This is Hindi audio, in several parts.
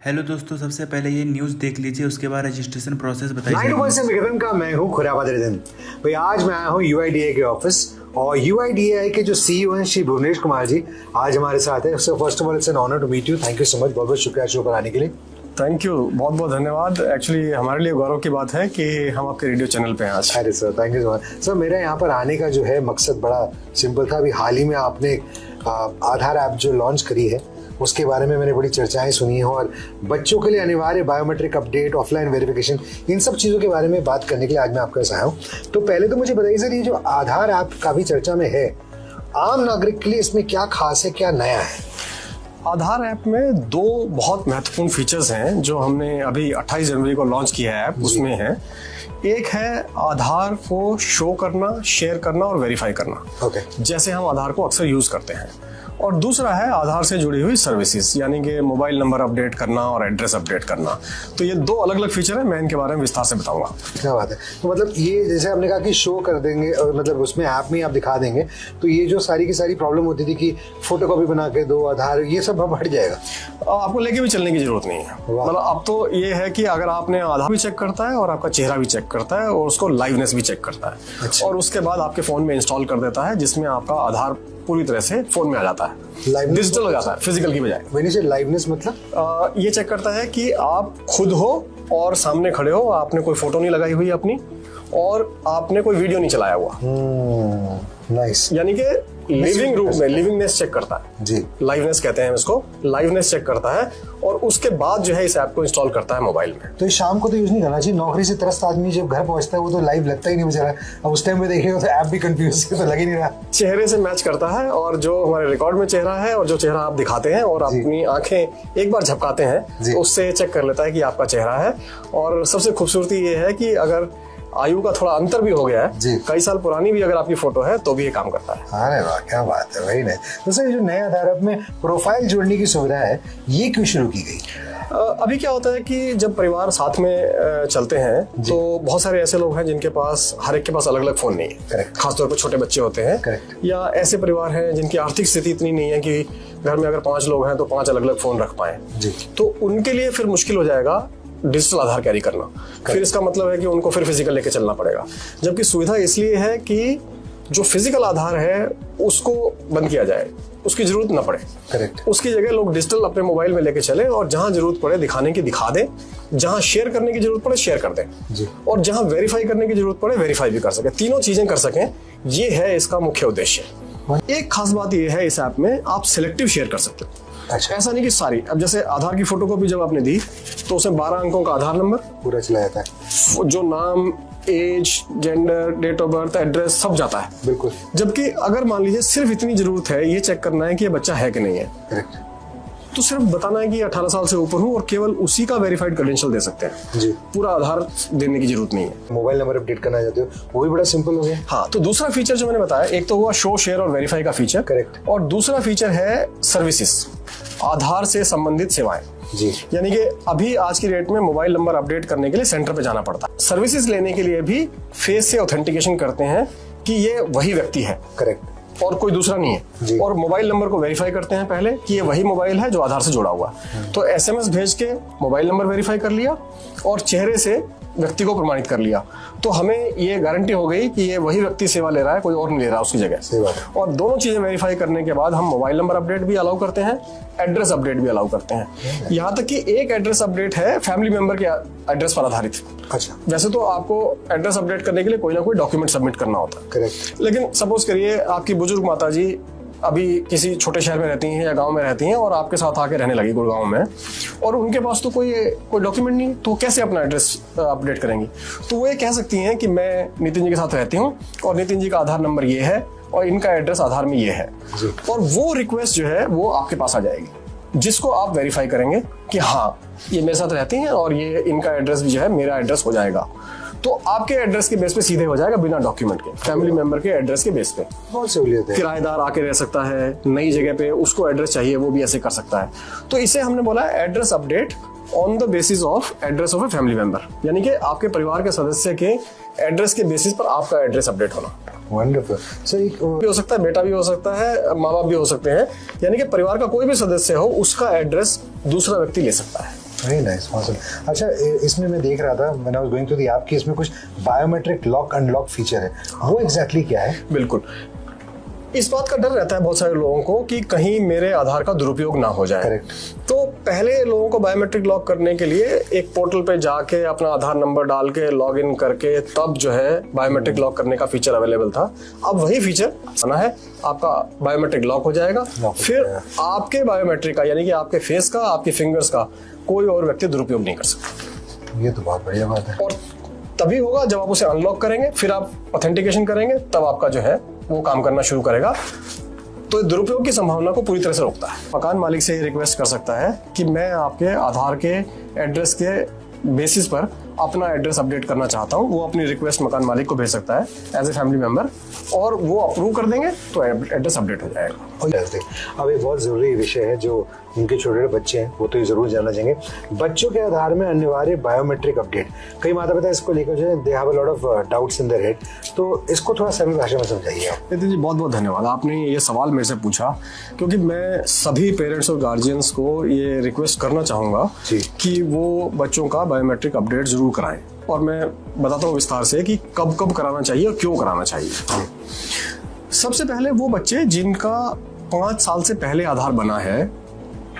हेलो दोस्तों, सबसे पहले ये न्यूज़ देख लीजिए, उसके बाद रजिस्ट्रेशन प्रोसेस बताइए। 9 का मैं हूँ खुराबाद रिदन भाई। आज मैं आया हूँ UIDAI के ऑफिस और UIDAI के जो CEO हैं श्री भुवनेश कुमार जी आज हमारे साथ है। So first of all it's an honour to meet you. Thank you so much, बहुत बहुत शुक्रिया शो पर आने के लिए। थैंक यू, बहुत बहुत धन्यवाद। एक्चुअली हमारे लिए गौरव की बात है कि हम आपके रेडियो चैनल पे हैं आज। अरे sir, thank you so much. Sir, मेरा यहाँ पर आने का जो है मकसद बड़ा सिंपल था। अभी हाल ही में आपने आधार ऐप जो लॉन्च करी है उसके बारे में मैंने बड़ी चर्चाएं सुनी हैं और बच्चों के लिए अनिवार्य बायोमेट्रिक अपडेट, ऑफलाइन वेरिफिकेशन, इन सब चीज़ों के बारे में बात करने के लिए आज मैं आपके पास आया हूँ। तो पहले तो मुझे बताइए सर, ये जो आधार ऐप काफ़ी चर्चा में है, आम नागरिक के लिए इसमें क्या खास है, क्या नया है? आधार ऐप में दो बहुत महत्वपूर्ण फीचर्स हैं जो हमने अभी 28 जनवरी को लॉन्च किया है ऐप। उसमें है, एक है आधार को शो करना, शेयर करना और वेरीफाई करना। जैसे हम आधार को अक्सर यूज करते हैं। और दूसरा है आधार से जुड़ी हुई सर्विसेज, यानी कि मोबाइल नंबर अपडेट करना और एड्रेस अपडेट करना। तो ये दो अलग अलग फीचर है, मैं इनके बारे में विस्तार से बताऊंगा। क्या बात है। तो मतलब ये जैसे आपने कहा कि शो कर देंगे, मतलब उसमें ऐप में आप दिखा देंगे, तो ये जो सारी की सारी प्रॉब्लम होती थी कि फोटोकॉपी बना के दो आधार, ये सब अब हट जाएगा। आपको लेके भी चलने की जरूरत नहीं है। मतलब अब तो ये है कि अगर आपने आधार भी चेक करता है और आपका चेहरा भी चेक करता है और उसको लाइवनेस भी चेक करता है। अच्छा। और उसके बाद आपके फोन में इंस्टॉल कर देता है, जिसमें आपका आधार पूरी तरह से फोन में आ जाता है, डिजिटल हो जाता है फिजिकल की बजाय। मैंने से लाइवनेस मतलब ये चेक करता है कि आप खुद हो और सामने खड़े हो, आपने कोई फोटो नहीं लगाई हुई अपनी और आपने कोई वीडियो नहीं चलाया हुआ। नाइस। यानी कि लिविंग रूम में लिविंगनेस चेक करता है जी, लाइवनेस कहते हैं इसको। लाइवनेस चेक करता है और उसके बाद जो है इस ऐप को इंस्टॉल करता है मोबाइल में। तो शाम को तो यूज नहीं करना चाहिए। नौकरी से त्रस्त आदमी जब घर पहुंचता है वो तो लाइव लगता ही नहीं बेचारा। अब उस टाइम पे देखेगा तो ऐप भी कंफ्यूज तो लग ही नहीं रहा। चेहरे से मैच करता है और जो हमारे रिकॉर्ड में चेहरा है और जो चेहरा आप दिखाते हैं और अपनी आंखें एक बार झपकाते हैं तो उससे चेक कर लेता है कि आपका चेहरा है। और सबसे खूबसूरती ये है कि अगर आयु का थोड़ा अंतर भी हो गया है, कई साल पुरानी भी अगर आपकी फोटो है तो भी ये काम करता है। अरे वाह, क्या बात है, वही नहीं। तो सर, ये जो नया आधार ऐप में प्रोफाइल जोड़ने की सुविधा है, ये क्यों शुरू की गई? अभी क्या होता है कि जब परिवार साथ में चलते हैं तो बहुत सारे ऐसे लोग हैं जिनके पास हर एक के पास अलग अलग फोन नहीं है। खासतौर पर छोटे बच्चे होते हैं या ऐसे परिवार हैं जिनकी आर्थिक स्थिति इतनी नहीं है कि घर में अगर 5 लोग हैं तो 5 अलग अलग फोन रख पाए। तो उनके लिए फिर मुश्किल हो जाएगा डिजिटल आधार कैरी करना। फिर इसका मतलब है कि उनको फिर फिजिकल लेके चलना पड़ेगा। जबकि सुविधा इसलिए है कि जो फिजिकल आधार है उसको बंद किया जाए, उसकी जरूरत ना पड़े। उसकी जगह लोग डिजिटल अपने मोबाइल में लेके चले और जहां जरूरत पड़े दिखाने की दिखा दें, जहां शेयर करने की जरूरत पड़े शेयर कर दें और जहां वेरीफाई करने की जरूरत पड़े वेरीफाई भी कर सके। तीनों चीजें कर सकें, ये है इसका मुख्य उद्देश्य। एक खास बात यह है, इस ऐप में आप सिलेक्टिव शेयर कर सकते हो। अच्छा। ऐसा नहीं कि सारी। अब जैसे आधार की फोटोकॉपी जब आपने दी तो उसमें 12 अंकों का आधार नंबर पूरा चला जाता है, जो नाम, age, gender, date of birth, address सब जाता है। बिल्कुल। जबकि अगर मान लीजिए सिर्फ इतनी जरूरत है ये चेक करना है कि ये बच्चा है कि नहीं है, तो सिर्फ बताना है कि 18 साल से ऊपर हूं और केवल उसी का वेरीफाइड क्रेडेंशियल दे सकते हैं जी। पूरा आधार देने की जरूरत नहीं है। मोबाइल नंबर अपडेट करना चाहते हो वो भी बड़ा सिंपल हो गया। हाँ, तो दूसरा फीचर जो मैंने बताया, एक तो हुआ शो, शेयर और वेरीफाई का फीचर। करेक्ट। और दूसरा फीचर है सर्विसेज, आधार से संबंधित सेवाएं जी। यानी कि अभी आज की डेट में मोबाइल नंबर अपडेट करने के लिए सेंटर पे जाना पड़ता है। सर्विसेज लेने के लिए भी फेस से ऑथेंटिकेशन करते हैं कि ये वही व्यक्ति है। करेक्ट। और कोई दूसरा नहीं है। और मोबाइल नंबर को वेरीफाई करते हैं पहले कि ये वही मोबाइल है जो आधार से जुड़ा हुआ है। तो SMS भेज के मोबाइल नंबर वेरीफाई कर लिया और चेहरे से व्यक्ति को प्रमाणित कर लिया, तो हमें ये गारंटी हो गई कि ये वही व्यक्ति सेवा ले रहा है, कोई और नहीं ले रहा उसकी जगह। और दोनों चीजें वेरीफाई करने के बाद हम मोबाइल नंबर अपडेट भी अलाउ करते हैं, एड्रेस अपडेट भी अलाउ करते हैं। यहाँ तक कि एक एड्रेस अपडेट है फैमिली मेंबर के एड्रेस पर आधारित। अच्छा। वैसे तो आपको एड्रेस अपडेट करने के लिए कोई ना कोई डॉक्यूमेंट सबमिट करना होता है। करेक्ट। लेकिन सपोज करिए आपकी बुजुर्ग माता जी अभी किसी छोटे शहर में रहती हैं या गांव में रहती हैं और आपके साथ आके रहने लगी गुड़गांव में, और उनके पास तो कोई डॉक्यूमेंट नहीं, तो कैसे अपना एड्रेस अपडेट करेंगी? तो वो ये कह सकती हैं कि मैं नितिन जी के साथ रहती हूँ और नितिन जी का आधार नंबर ये है और इनका एड्रेस आधार में ये है, और वो रिक्वेस्ट जो है वो आपके पास आ जाएगी, जिसको आप वेरीफाई करेंगे कि हाँ ये मेरे साथ रहती हैं और ये इनका एड्रेस भी जो है मेरा एड्रेस हो जाएगा। तो आपके एड्रेस के बेस पे सीधे हो जाएगा, बिना डॉक्यूमेंट के, फैमिली मेंबर के एड्रेस के बेस पे। बहुत सहूलियत है। किराएदार आके रह सकता है, नई जगह पे उसको एड्रेस चाहिए वो भी ऐसे कर सकता है। तो इसे हमने बोला address update on the basis of address of a family member, यानी कि आपके परिवार के सदस्य के एड्रेस के बेसिस पर आपका एड्रेस अपडेट होना। वंडरफुल। सो एक भी हो सकता है, बेटा भी हो सकता है, माँ बाप भी हो सकते हैं, यानी कि परिवार का कोई भी सदस्य हो उसका एड्रेस दूसरा व्यक्ति ले सकता है। Very nice, awesome. अच्छा, इसमें मैं देख रहा था when I was going to the app कि इसमें कुछ बायोमेट्रिक लॉक अनलॉक फीचर है, वो एग्जैक्टली क्या है? बिल्कुल, इस बात का डर रहता है बहुत सारे लोगों को कि कहीं मेरे आधार का दुरुपयोग ना हो जाए। करेक्ट। तो पहले लोगों को बायोमेट्रिक लॉक करने के लिए एक पोर्टल पे जाके अपना आधार नंबर डाल के लॉग इन करके तब जो है बायोमेट्रिक लॉक करने का फीचर अवेलेबल था। अब वही फीचर आना है, आपका बायोमेट्रिक लॉक हो जाएगा, फिर आपके बायोमेट्रिक का यानी कि आपके फेस का, आपके फिंगर्स का कोई और व्यक्ति दुरुपयोग नहीं कर सकता। ये तो बहुत बढ़िया बात है। और तभी होगा जब आप उसे अनलॉक करेंगे, फिर आप ऑथेंटिकेशन करेंगे, तब आपका जो है वो काम करना शुरू करेगा। तो दुरुपयोग की संभावना को पूरी तरह से रोकता है। मकान मालिक से रिक्वेस्ट कर सकता है कि मैं आपके आधार के एड्रेस के बेसिस पर अपना एड्रेस अपडेट करना चाहता हूँ। वो अपनी रिक्वेस्ट मकान मालिक को भेज सकता है एज ए फैमिली मेंबर, और वो अप्रूव कर देंगे तो एड्रेस अपडेट हो जाएगा। अब एक बहुत जरूरी विषय है जो उनके छोटे बच्चे हैं वो तो ये जरूर जानना चाहेंगे, बच्चों के आधार में अनिवार्य बायोमेट्रिक अपडेट। कई माता पिता इसको लेकर जो है they have a lot of doubts in their head, तो इसको थोड़ा सरल भाषा में समझाइए आप। नितिन जी, बहुत बहुत धन्यवाद, आपने ये सवाल मेरे से पूछा, क्योंकि मैं सभी पेरेंट्स और गार्जियंस को ये रिक्वेस्ट करना चाहूँगा कि वो बच्चों का बायोमेट्रिक अपडेट जरूर कराएं। और मैं बताता हूँ विस्तार से कि कब कब कराना चाहिए और क्यों कराना चाहिए। सबसे पहले वो बच्चे जिनका 5 साल से पहले आधार बना है,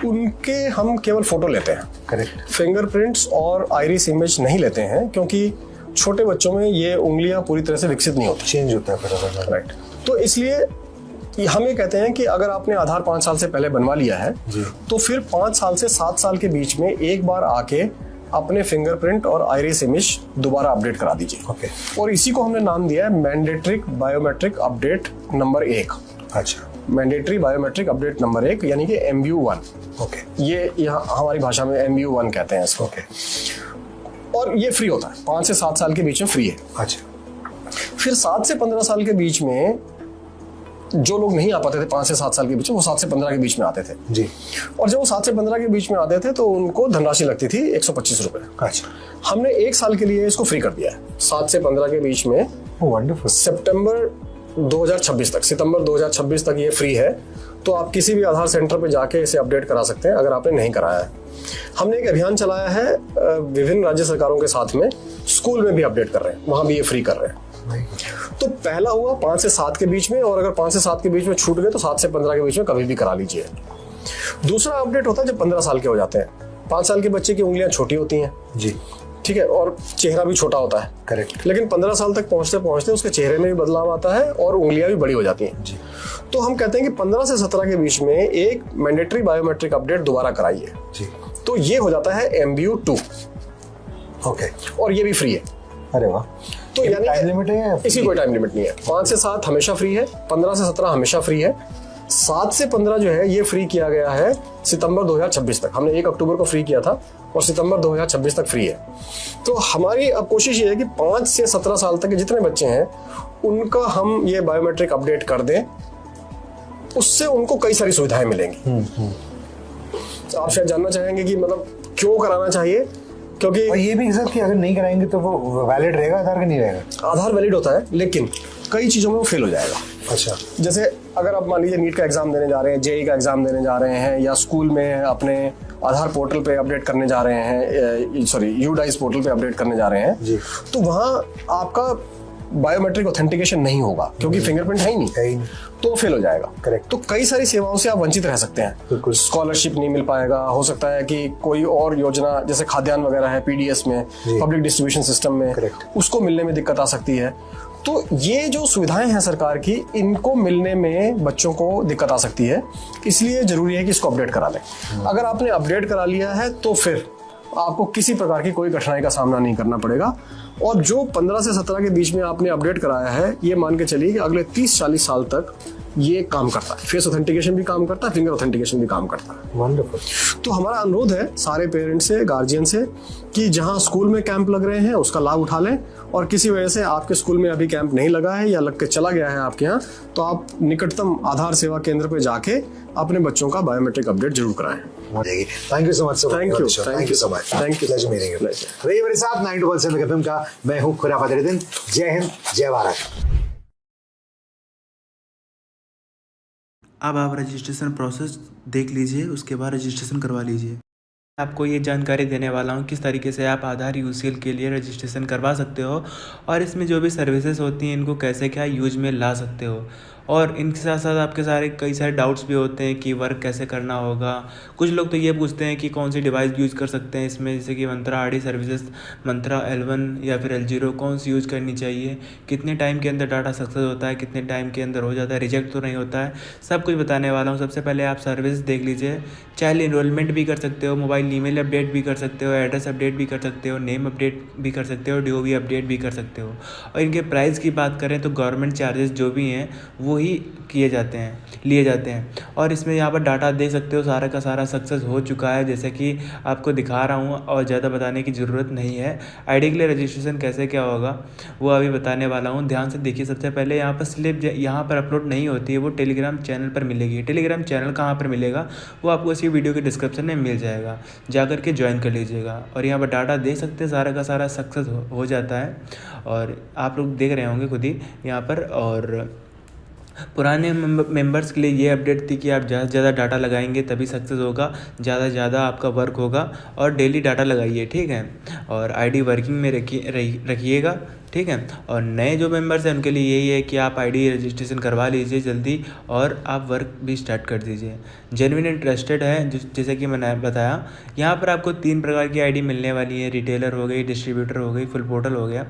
उनके हम केवल फोटो लेते हैं। करेक्ट। फिंगरप्रिंट्स और आइरिस इमेज नहीं लेते हैं, क्योंकि छोटे बच्चों में ये उंगलियां पूरी तरह से विकसित नहीं होती, चेंज होता है। राइट। तो इसलिए हम ये कहते हैं कि अगर आपने आधार 5 साल से पहले बनवा लिया है तो फिर 5 साल से 7 साल के बीच में एक बार आके अपने फिंगरप्रिंट और आइरिस इमेज दोबारा अपडेट करा दीजिए। ओके। और इसी को हमने नाम दिया है मैंडेटरी बायोमेट्रिक अपडेट नंबर 1। अच्छा। मैंडेटरी बायोमेट्रिक अपडेट नंबर 1 यानी कि MBU1। ओके। ये यहाँ हमारी भाषा में MBU1 कहते हैं इसको। ओके। और ये फ्री होता है, 5 से 7 साल के बीच में फ्री है। अच्छा। फिर 7 से 15 साल के बीच में जो लोग नहीं आ पाते थे 5 से 7 साल के बीच में, वो 7 से 15 के बीच में आते थे जी। और जब वो 7 से 15 के बीच में आते थे तो उनको धनराशि लगती थी 125 रुपए। अच्छा। हमने 1 साल के लिए इसको फ्री कर दिया है। 7 से 15 के बीच में वंडरफुल। सितंबर 2026 तक ये फ्री है। तो आप किसी भी आधार सेंटर पे जाके इसे अपडेट करा सकते हैं अगर आपने नहीं कराया है। हमने एक अभियान चलाया है विभिन्न राज्य सरकारों के साथ में, स्कूल में भी अपडेट कर रहे हैं, वहां भी ये फ्री कर रहे हैं। तो पहला हुआ 5 से 7 के बीच में, और अगर 5 से 7 के बीच में छूट गए तो 7 से 15 के बीच में कभी भी करा लीजिए। दूसरा अपडेट होता है जब 15 साल के हो जाते हैं। 5 साल के बच्चे की उंगलियां छोटी होती हैं जी, ठीक है, और चेहरा भी छोटा होता है। करेक्ट। लेकिन 15 साल तक पहुंचते पहुंचते उसके चेहरे में भी बदलाव आता है और उंगलियां भी बड़ी हो जाती हैं जी। तो हम कहते हैं कि 15 से 17 के बीच में एक मैंडेटरी बायोमेट्रिक अपडेट दोबारा कराइए जी। तो ये हो जाता है MBU2। ओके। और ये भी फ्री है। अरे वाह। तो यानी टाइम लिमिट है? इसी कोई टाइम लिमिट नहीं है। 5 से 7 हमेशा फ्री है, 15 से 17 हमेशा फ्री है, 7 से 15 जो है ये फ्री किया गया है सितंबर 2026 तक। हमने 1 अक्टूबर को फ्री किया था और सितंबर 2026 तक फ्री है। तो हमारी अब कोशिश ये है कि 5 से 17 साल तक के जितने बच्चे हैं उनका हम ये बायोमेट्रिक अपडेट कर दें, उससे उनको कई सारी सुविधाएं मिलेंगी। तो आप शायद जानना चाहेंगे कि मतलब क्यों कराना चाहिए, क्योंकि और ये भी सर कि अगर नहीं कराएंगे तो वो वैलिड रहेगा आधार का, नहीं रहेगा? आधार वैलिड होता है लेकिन कई चीजों में वो फेल हो जाएगा। अच्छा। जैसे अगर आप मान लीजिए नीट का एग्जाम देने जा रहे हैं, JEE का एग्जाम देने जा रहे हैं, या स्कूल में अपने आधार पोर्टल पे अपडेट करने जा रहे हैं, सॉरी UDICE पोर्टल पे अपडेट करने जा रहे हैं जी। तो वहां आपका बायोमेट्रिक ऑथेंटिकेशन नहीं होगा क्योंकि फिंगरप्रिंट है ही नहीं, तो फेल हो जाएगा। करेक्ट। तो कई सारी सेवाओं से आप वंचित रह सकते हैं। बिल्कुल। स्कॉलरशिप नहीं मिल पाएगा, हो सकता है कि कोई और योजना जैसे खाद्यान्न वगैरह है PDS में, पब्लिक डिस्ट्रीब्यूशन सिस्टम में, उसको मिलने में दिक्कत आ सकती है। तो ये जो सुविधाएं हैं सरकार की, इनको मिलने में बच्चों को दिक्कत आ सकती है, इसलिए जरूरी है कि इसको अपडेट करा लें। अगर आपने अपडेट करा लिया है तो फिर आपको किसी प्रकार की कोई कठिनाई का सामना नहीं करना पड़ेगा। और जो 15 से 17 के बीच में आपने अपडेट कराया है, ये मान के चलिए कि अगले 30-40 साल तक ये काम करता है। फेस ऑथेंटिकेशन भी काम करता है, फिंगर ऑथेंटिकेशन भी काम करता है। वंडरफुल। तो हमारा अनुरोध है सारे पेरेंट्स से, गार्जियन से, कि जहां स्कूल में कैंप लग रहे हैं उसका लाभ उठा लें, और किसी वजह से आपके स्कूल में अभी कैंप नहीं लगा है या लग के चला गया है आपके यहाँ, तो आप निकटतम आधार सेवा केंद्र पे जाके अपने बच्चों का बायोमेट्रिक अपडेट जरूर कराएं। Thank you so much. Thank you so much. Thank you. Pleasure meeting you. रही मेरे साथ 92% FM का मैं हूं खुराफात रिदिन। जय हिंद, जय भारत। अब आप रजिस्ट्रेशन प्रोसेस देख लीजिए, उसके बाद रजिस्ट्रेशन करवा लीजिए। आपको ये जानकारी देने वाला हूँ किस तरीके से आप आधार यूसीएल के लिए रजिस्ट्रेशन करवा सकते हो और इसमें जो भी सर्विसेज होती हैं इनको कैसे क्या यूज में ला सकते हो। और इनके साथ साथ आपके कई सारे डाउट्स भी होते हैं कि वर्क कैसे करना होगा। कुछ लोग तो ये पूछते हैं कि कौन सी डिवाइस यूज़ कर सकते हैं इसमें, जैसे कि मंत्रा आरडी सर्विसेज, मंत्रा L1 या फिर L0 कौन सी यूज़ करनी चाहिए, कितने टाइम के अंदर डाटा सक्सेस होता है, कितने टाइम के अंदर हो जाता है, रिजेक्ट तो नहीं होता है, सब कुछ बताने वाला हूँ। सबसे पहले आप सर्विस देख लीजिए। चाइल्ड इनरोलमेंट भी कर सकते हो, मोबाइल ईमेल अपडेट भी कर सकते हो, एड्रेस अपडेट भी कर सकते हो, नेम अपडेट भी कर सकते हो, DOB अपडेट भी कर सकते हो। और इनके प्राइस की बात करें तो गवर्नमेंट चार्जेस जो भी हैं वो ही लिए जाते हैं। और इसमें यहाँ पर डाटा देख सकते हो, सारा का सारा सक्सेस हो चुका है जैसे कि आपको दिखा रहा हूँ और ज़्यादा बताने की ज़रूरत नहीं है। आईडी के लिए रजिस्ट्रेशन कैसे क्या होगा वो अभी बताने वाला हूँ, ध्यान से देखिए। सबसे पहले यहाँ पर स्लिप यहाँ पर अपलोड नहीं होती है, वो टेलीग्राम चैनल पर मिलेगी। टेलीग्राम चैनल कहाँ पर मिलेगा वो आपको इसी वीडियो के डिस्क्रिप्शन में मिल जाएगा, जा कर के ज्वाइन कर लीजिएगा। और यहाँ पर डाटा देख सकते हैं, सारा का सारा सक्सेस हो जाता है और आप लोग देख रहे होंगे खुद ही यहाँ पर। और पुराने मेंबर्स के लिए ये अपडेट थी कि आप ज़्यादा से ज़्यादा डाटा लगाएंगे तभी सक्सेस होगा, ज़्यादा से ज़्यादा आपका वर्क होगा। और डेली डाटा लगाइए, ठीक है। और आईडी वर्किंग में रखिएगा, ठीक है। और नए जो मेंबर्स हैं उनके लिए यही है कि आप आईडी रजिस्ट्रेशन करवा लीजिए जल्दी और आप वर्क भी स्टार्ट कर दीजिए। जेन्युइन एंड ट्रस्टेड है, जैसे कि मैंने बताया। यहाँ पर आपको 3 प्रकार की आईडी मिलने वाली है, रिटेलर हो गई, डिस्ट्रीब्यूटर हो गई, फुल पोर्टल हो गया।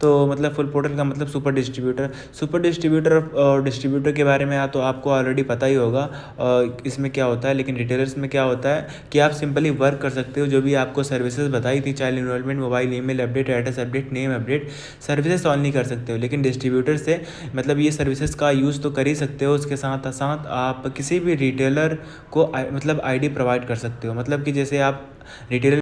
तो मतलब फुल पोर्टल का मतलब सुपर डिस्ट्रीब्यूटर और डिस्ट्रीब्यूटर के बारे में तो आपको ऑलरेडी पता ही होगा इसमें क्या होता है। लेकिन रिटेलर्स में क्या होता है कि आप सिंपली वर्क कर सकते हो, जो भी आपको सर्विसेज बताई थी, child enrolment, mobile email update, address update, name update, services on नहीं कर सकते हो। लेकिन डिस्ट्रीब्यूटर से मतलब ये सर्विसेज का यूज़ तो कर ही सकते हो, उसके साथ साथ आप किसी भी रिटेलर को मतलब आईडी प्रोवाइड कर सकते हो। मतलब कि जैसे आप रिटेलर